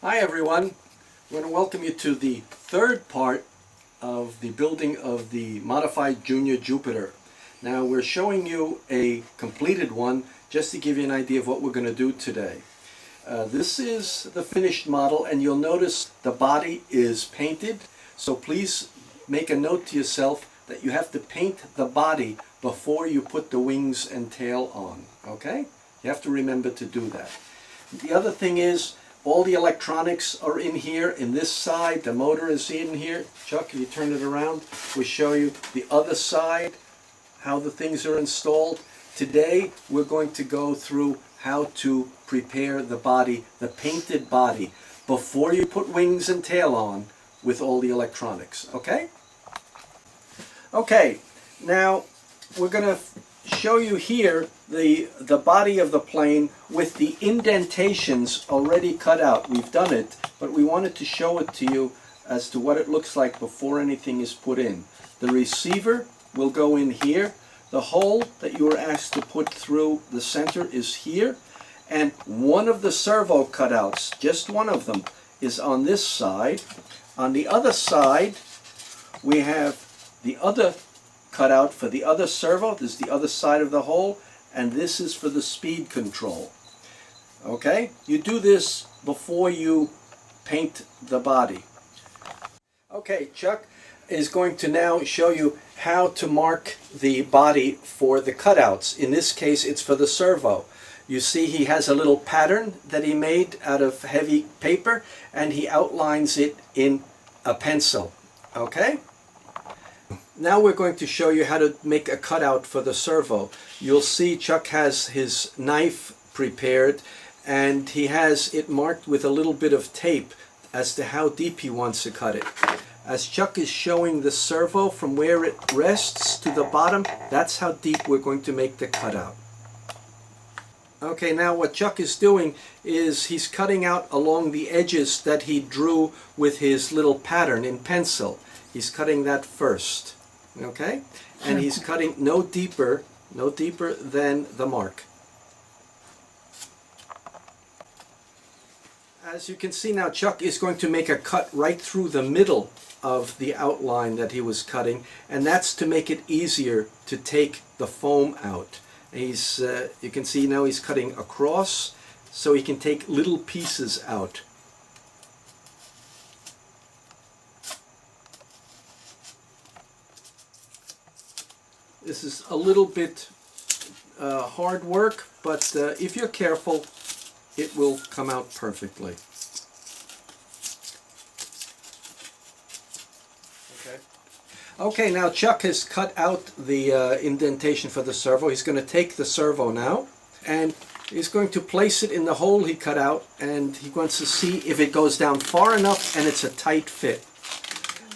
Hi everyone, I want to welcome you to the third part of the building of the modified Junior Jupiter. Now we're showing you a completed one just to give you an idea of what we're going to do today. This is the finished model, and you'll notice the body is painted, so please make a note to yourself that you have to paint the body before you put the wings and tail on, okay? You have to remember to do that. The other thing is, all the electronics are in here. In this side, the motor is in here. Chuck, if you turn it around, we'll show you the other side, how the things are installed. Today, we're going to go through how to prepare the body, the painted body, before you put wings and tail on with all the electronics, okay? Okay, now we're going to show you here the body of the plane with the indentations already cut out. We've done it, but we wanted to show it to you as to what it looks like before anything is put in. The receiver will go in here. The hole that you were asked to put through the center is here, and one of the servo cutouts, just one of them, is on this side. On the other side, we have the other cutout for the other servo. This is the other side of the hole, and this is for the speed control. Okay? You do this before you paint the body. Okay, Chuck is going to now show you how to mark the body for the cutouts. In this case, it's for the servo. You see he has a little pattern that he made out of heavy paper, and he outlines it in a pencil. Okay? Now we're going to show you how to make a cutout for the servo. You'll see Chuck has his knife prepared, and he has it marked with a little bit of tape as to how deep he wants to cut it. As Chuck is showing the servo from where it rests to the bottom, that's how deep we're going to make the cutout. Okay, now what Chuck is doing is he's cutting out along the edges that he drew with his little pattern in pencil. He's cutting that first. Okay, and he's cutting no deeper than the mark. As you can see now, Chuck is going to make a cut right through the middle of the outline that he was cutting, and that's to make it easier to take the foam out. He's, you can see now he's cutting across so he can take little pieces out. This is a little bit hard work, but if you're careful, it will come out perfectly. Okay, now Chuck has cut out the indentation for the servo. He's going to take the servo now, and he's going to place it in the hole he cut out, and he wants to see if it goes down far enough and it's a tight fit.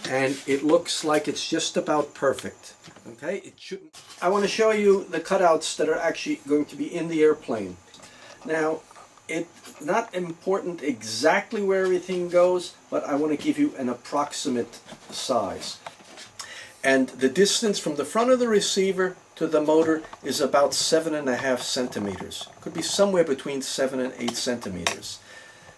And it looks like it's just about perfect. Okay, it shouldn't. I want to show you the cutouts that are actually going to be in the airplane. Now, it's not important exactly where everything goes, but I want to give you an approximate size. And the distance from the front of the receiver to the motor is about 7.5 centimeters. Could be somewhere between 7 and 8 centimeters.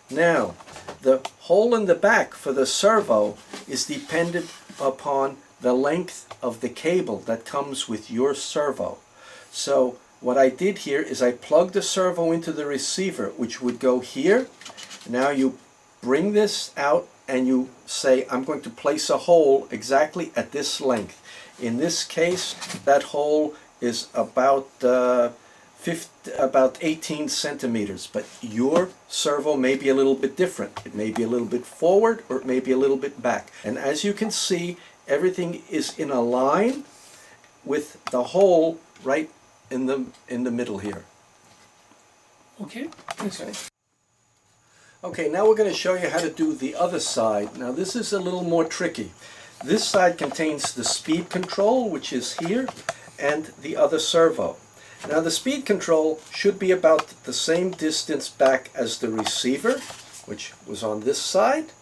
Now, the hole in the back for the servo is dependent upon the length of the cable that comes with your servo. So what I did here is I plugged the servo into the receiver, which would go here. Now you bring this out and you say, I'm going to place a hole exactly at this length. In this case, that hole is about 18 centimeters, but your servo may be a little bit different. It may be a little bit forward, or it may be a little bit back. And as you can see, everything is in a line with the hole right in the middle here. Okay. Okay. Okay, now we're going to show you how to do the other side. Now this is a little more tricky. This side contains the speed control, which is here, and the other servo. Now the speed control should be about the same distance back as the receiver, which was on this side,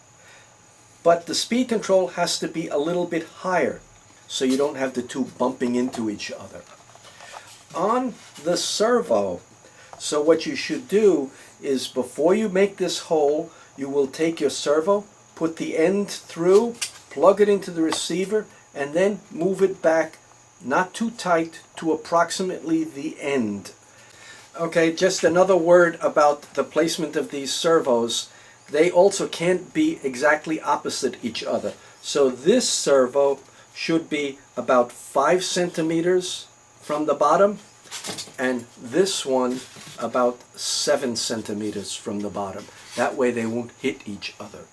but the speed control has to be a little bit higher so you don't have the two bumping into each other. On the servo, so what you should do is before you make this hole, you will take your servo, put the end through, plug it into the receiver, and then move it back, not too tight, to approximately the end. Okay, just another word about the placement of these servos. They also can't be exactly opposite each other. So this servo should be about 5 centimeters from the bottom, and this one about 7 centimeters from the bottom. That way they won't hit each other.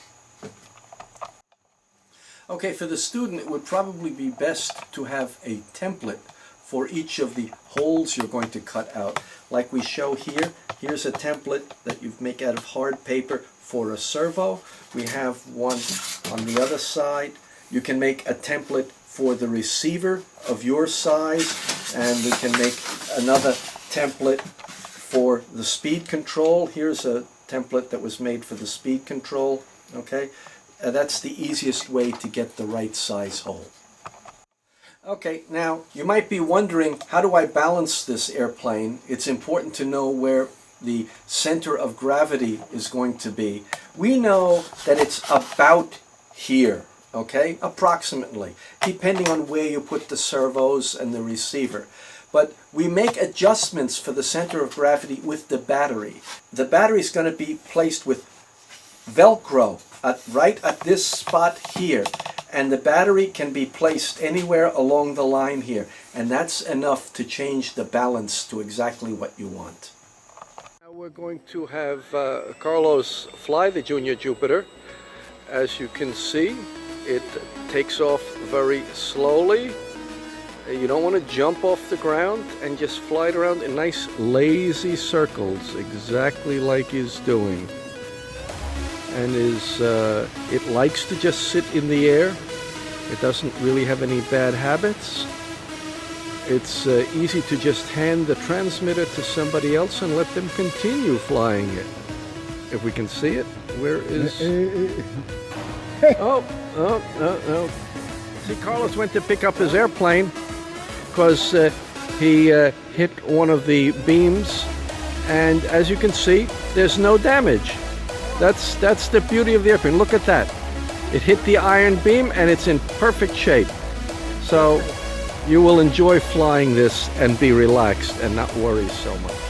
Okay, for the student it would probably be best to have a template for each of the holes you're going to cut out. Like we show here, here's a template that you make out of hard paper for a servo. We have one on the other side. You can make a template for the receiver of your size, and we can make another template for the speed control. Here's a template that was made for the speed control. Okay, that's the easiest way to get the right size hole. Okay, now you might be wondering, how do I balance this airplane? It's important to know where the center of gravity is going to be. We know that it's about here, okay, approximately, depending on where you put the servos and the receiver. But we make adjustments for the center of gravity with the battery. The battery is going to be placed with Velcro right at this spot here. And the battery can be placed anywhere along the line here. And that's enough to change the balance to exactly what you want. Now we're going to have Carlos fly the Junior Jupiter. As you can see, it takes off very slowly. You don't want to jump off the ground, and just fly it around in nice lazy circles, exactly like he's doing. And it likes to just sit in the air. It doesn't really have any bad habits. It's easy to just hand the transmitter to somebody else and let them continue flying it. If we can see it, where is... Oh. See, Carlos went to pick up his airplane because he hit one of the beams, and as you can see, there's no damage. That's the beauty of the airplane. Look at that. It hit the iron beam and it's in perfect shape. So you will enjoy flying this and be relaxed and not worry so much.